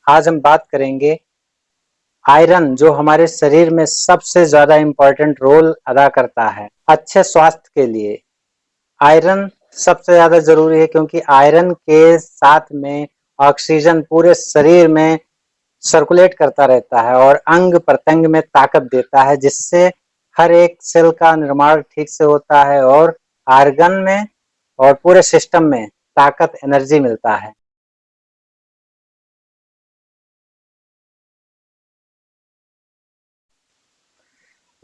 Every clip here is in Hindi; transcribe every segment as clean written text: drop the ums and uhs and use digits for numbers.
आज हम बात करेंगे आयरन, जो हमारे शरीर में सबसे ज्यादा इम्पोर्टेंट रोल अदा करता है अच्छे स्वास्थ्य के लिए। आयरन सबसे ज्यादा जरूरी है क्योंकि आयरन के साथ में ऑक्सीजन पूरे शरीर में सर्कुलेट करता रहता है और अंग प्रत्यंग में ताकत देता है, जिससे हर एक सेल का निर्माण ठीक से होता है और आर्गन में और पूरे सिस्टम में ताकत, एनर्जी मिलता है।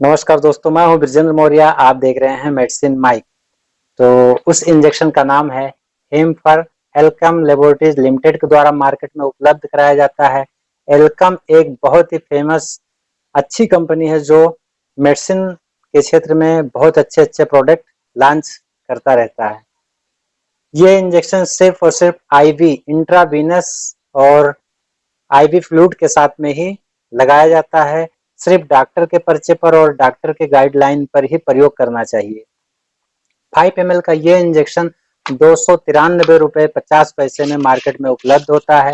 नमस्कार दोस्तों, मैं हूं ब्रजेंद्र मौर्य। आप देख रहे हैं मेडिसिन माइक। तो उस इंजेक्शन का नाम है हेमफर। एल्कम लेबोरेटरीज लिमिटेड के द्वारा मार्केट में उपलब्ध कराया जाता है। एल्कम एक बहुत ही फेमस अच्छी कंपनी है जो मेडिसिन के क्षेत्र में बहुत अच्छे अच्छे प्रोडक्ट लॉन्च करता रहता है। ये इंजेक्शन सिर्फ और सिर्फ आईवी, इंट्रावीनस और आईवी फ्लूइड के साथ में ही लगाया जाता है। सिर्फ डॉक्टर के पर्चे पर और डॉक्टर के गाइडलाइन पर ही प्रयोग करना चाहिए। 5 ml का ये इंजेक्शन 293 रुपये 50 पैसे में मार्केट में उपलब्ध होता है,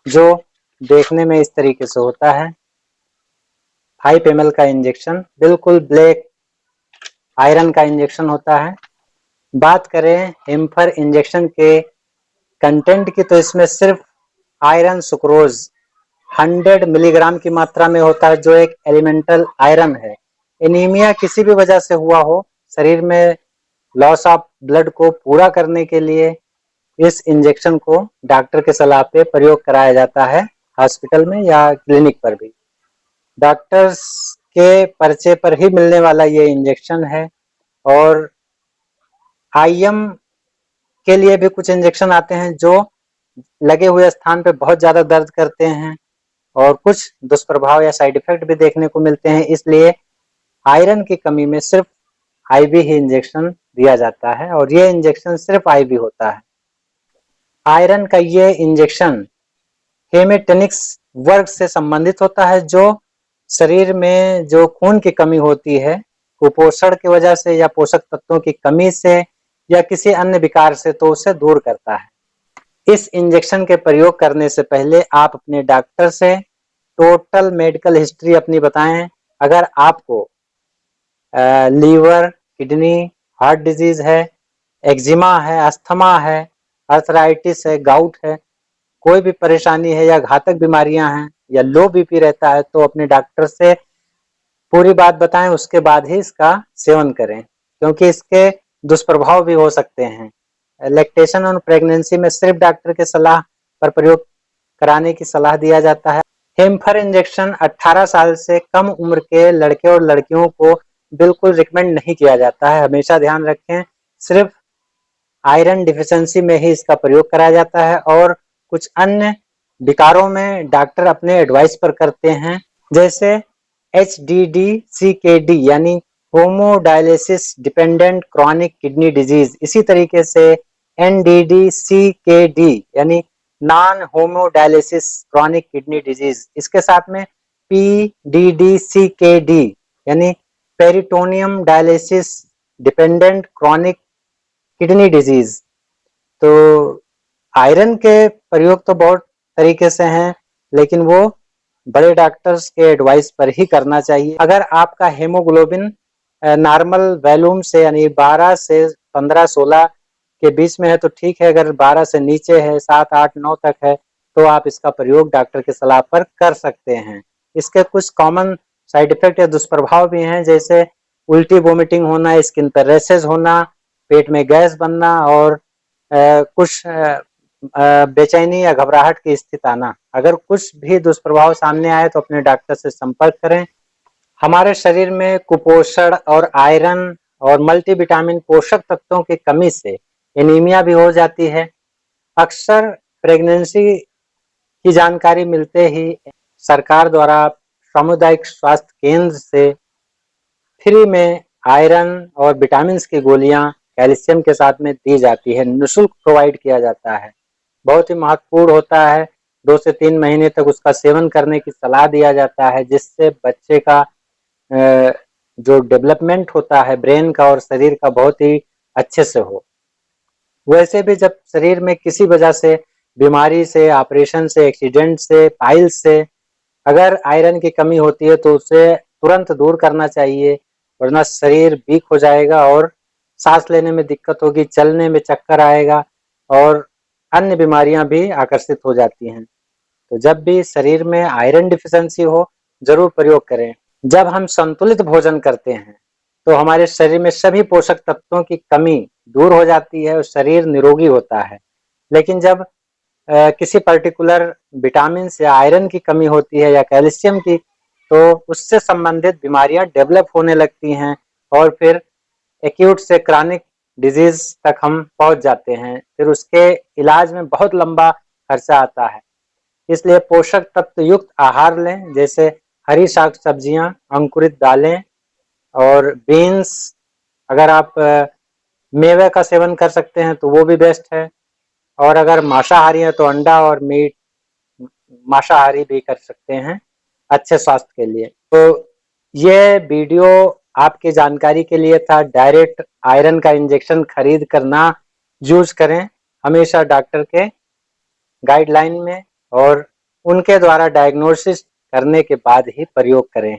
जो देखने में इस तरीके से होता है। 5 ml का इंजेक्शन बिल्कुल ब्लैक आयरन का इंजेक्शन होता है। बात करें हेम्फर इंजेक्शन के कंटेंट की, तो इसमें सिर्फ आयरन सुक्रोज 100 मिलीग्राम की मात्रा में होता है, जो एक एलिमेंटल आयरन है। एनीमिया किसी भी वजह से हुआ हो, शरीर में लॉस ऑफ ब्लड को पूरा करने के लिए इस इंजेक्शन को डॉक्टर के सलाह पे प्रयोग कराया जाता है, हॉस्पिटल में या क्लिनिक पर भी। डॉक्टर्स के पर्चे पर ही मिलने वाला ये इंजेक्शन है। और आईएम के लिए भी कुछ इंजेक्शन आते हैं जो लगे हुए स्थान पे बहुत ज्यादा दर्द करते हैं और कुछ दुष्प्रभाव या साइड इफेक्ट भी देखने को मिलते हैं। इसलिए आयरन की कमी में सिर्फ आईवी ही इंजेक्शन दिया जाता है और ये इंजेक्शन सिर्फ आईवी होता है। आयरन का ये इंजेक्शन हेमेटेनिक्स वर्ग से संबंधित होता है, जो शरीर में जो खून की कमी होती है, कुपोषण की वजह से या पोषक तत्वों की कमी से या किसी अन्य विकार से, तो उसे दूर करता है। इस इंजेक्शन के प्रयोग करने से पहले आप अपने डॉक्टर से टोटल मेडिकल हिस्ट्री अपनी बताएं। अगर आपको लीवर, किडनी, हार्ट डिजीज है, एक्जिमा है, अस्थमा है, अर्थराइटिस है, गाउट है, कोई भी परेशानी है या घातक बीमारियां हैं या लो बीपी रहता है, तो अपने डॉक्टर से पूरी बात बताएं, उसके बाद ही इसका सेवन करें, क्योंकि इसके दुष्प्रभाव भी हो सकते हैं। लैक्टेशन और प्रेगनेंसी में सिर्फ डॉक्टर के सलाह पर प्रयोग कराने की सलाह दिया जाता है। हेम्फर इंजेक्शन 18 साल से कम उम्र के लड़के और लड़कियों को बिल्कुल रिकमेंड नहीं किया जाता है। हमेशा ध्यान रखें, सिर्फ आयरन डिफिशियंसी में ही इसका प्रयोग कराया जाता है और कुछ अन्य विकारों में डॉक्टर अपने एडवाइस पर करते हैं, जैसे HDD-CKD यानी होमोडायलिसिस डिपेंडेंट क्रॉनिक किडनी डिजीज। इसी तरीके से NDD-CKD यानी नॉन होमोडायलिसिस क्रॉनिक किडनी डिजीज। इसके साथ में PDD-CKD यानी peritoneum dialysis dependent chronic kidney disease. तो आयरन के प्रयोग तो बहुत तरीके से हैं, लेकिन वो बड़े डॉक्टर्स के एडवाइस पर ही करना चाहिए। अगर आपका हेमोग्लोबिन नॉर्मल वैल्यूम से यानी 12 से 15-16 के बीच में है तो ठीक है। अगर 12 से नीचे है, 7, 8, 9 तक है, तो आप इसका प्रयोग डॉक्टर की सलाह पर कर सकते हैं। इसके कुछ कॉमन साइड इफेक्ट या दुष्प्रभाव भी हैं, जैसे उल्टी, वोमिटिंग होना, स्किन पर रैशेज होना, पेट में गैस बनना और कुछ बेचैनी या घबराहट की स्थिति आना। अगर कुछ भी दुष्प्रभाव सामने आए तो अपने डॉक्टर से संपर्क करें। हमारे शरीर में कुपोषण और आयरन और मल्टीविटामिन पोषक तत्वों की कमी से एनीमिया भी हो जाती है। अक्सर प्रेगनेंसी की जानकारी मिलते ही सरकार द्वारा सामुदायिक स्वास्थ्य केंद्र से फ्री में आयरन और विटामिन की गोलियां कैल्शियम के साथ में दी जाती है, निःशुल्क प्रोवाइड किया जाता है। बहुत ही महत्वपूर्ण होता है। 2 से 3 महीने तक उसका सेवन करने की सलाह दिया जाता है, जिससे बच्चे का जो डेवलपमेंट होता है ब्रेन का और शरीर का, बहुत ही अच्छे से हो। वैसे भी जब शरीर में किसी वजह से बीमारी से, ऑपरेशन से, एक्सीडेंट से, पाइल्स से अगर आयरन की कमी होती है तो उसे तुरंत दूर करना चाहिए, वरना शरीर वीक हो जाएगा और सांस लेने में दिक्कत होगी, चलने में चक्कर आएगा और अन्य बीमारियां भी आकर्षित हो जाती हैं। तो जब भी शरीर में आयरन डिफिशिएंसी हो, जरूर प्रयोग करें। जब हम संतुलित भोजन करते हैं तो हमारे शरीर में सभी पोषक तत्वों की कमी दूर हो जाती है और शरीर निरोगी होता है। लेकिन जब किसी पर्टिकुलर विटामिन या आयरन की कमी होती है या कैल्शियम की, तो उससे संबंधित बीमारियां डेवलप होने लगती हैं और फिर एक्यूट से क्रॉनिक डिजीज तक हम पहुंच जाते हैं। फिर उसके इलाज में बहुत लंबा खर्चा आता है। इसलिए पोषक तत्व युक्त आहार लें, जैसे हरी साग सब्जियां, अंकुरित दालें और बीन्स। अगर आप मेवे का सेवन कर सकते हैं तो वो भी बेस्ट है। और अगर मांसाहारी है तो अंडा और मीट मांसाहारी भी कर सकते हैं अच्छे स्वास्थ्य के लिए। तो ये वीडियो आपकी जानकारी के लिए था। डायरेक्ट आयरन का इंजेक्शन खरीद कर ना यूज करें, हमेशा डॉक्टर के गाइडलाइन में और उनके द्वारा डायग्नोसिस करने के बाद ही प्रयोग करें।